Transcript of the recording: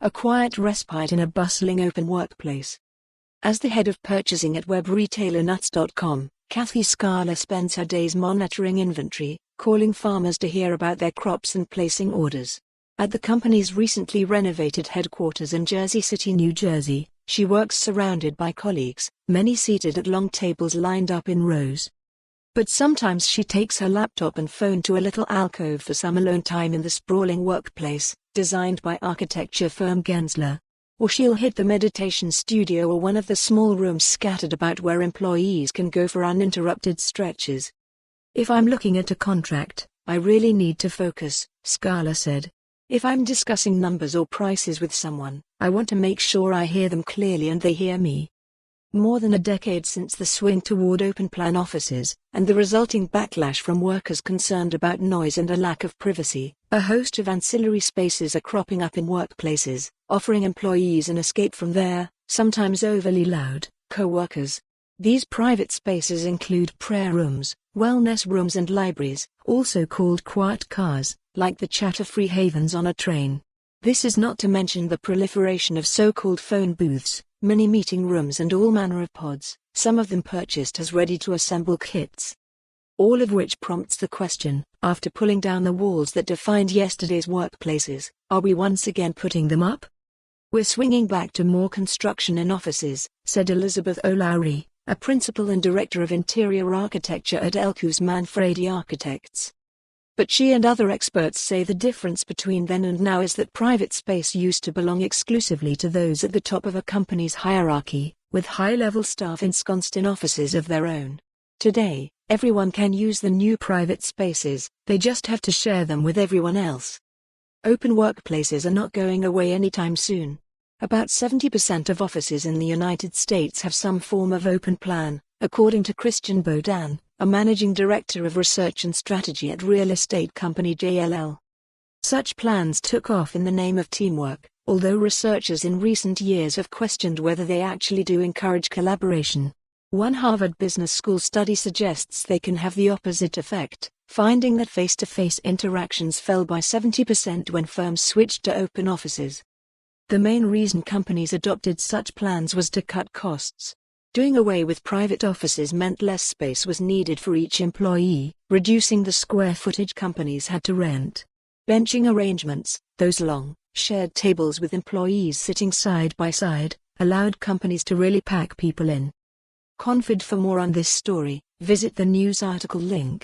a quiet respite in a bustling open workplace. As the head of purchasing at web retailer nuts.com, Kathy Skala spends her days monitoring inventory, calling farmers to hear about their crops and placing orders. At the company's recently renovated headquarters in Jersey City, New Jersey, she works surrounded by colleagues, many seated at long tables lined up in rows. But sometimes she takes her laptop and phone to a little alcove for some alone time in the sprawling workplace, designed by architecture firm Gensler. Or she'll hit the meditation studio or one of the small rooms scattered about where employees can go for uninterrupted stretches. "If I'm looking at a contract, I really need to focus," Skala said. "If I'm discussing numbers or prices with someone, I want to make sure I hear them clearly and they hear me." More than a decade since the swing toward open-plan offices, and the resulting backlash from workers concerned about noise and a lack of privacy, a host of ancillary spaces are cropping up in workplaces, offering employees an escape from their, sometimes overly loud, co-workers. These private spaces include prayer rooms, wellness rooms and libraries, also called quiet cars, like the chatter-free havens on a train. This is not to mention the proliferation of so-called phone booths, mini meeting rooms and all manner of pods, some of them purchased as ready-to-assemble kits. All of which prompts the question, after pulling down the walls that defined yesterday's workplaces, are we once again putting them up? "We're swinging back to more construction in offices," said Elizabeth O'Lowry, a principal and director of interior architecture at Elcove's Manfredi Architects. But she and other experts say the difference between then and now is that private space used to belong exclusively to those at the top of a company's hierarchy, with high-level staff ensconced in offices of their own. Today, everyone can use the new private spaces, they just have to share them with everyone else. Open workplaces are not going away anytime soon. About 70% of offices in the United States have some form of open plan, according to Christian Bodan, a managing director of research and strategy at real estate company JLL. Such plans took off in the name of teamwork, although researchers in recent years have questioned whether they actually do encourage collaboration. One Harvard Business School study suggests they can have the opposite effect, finding that face-to-face interactions fell by 70% when firms switched to open offices. The main reason companies adopted such plans was to cut costs. Doing away with private offices meant less space was needed for each employee, reducing the square footage companies had to rent. Benching arrangements, those long, shared tables with employees sitting side by side, allowed companies to really pack people in. For more on this story, visit the news article link.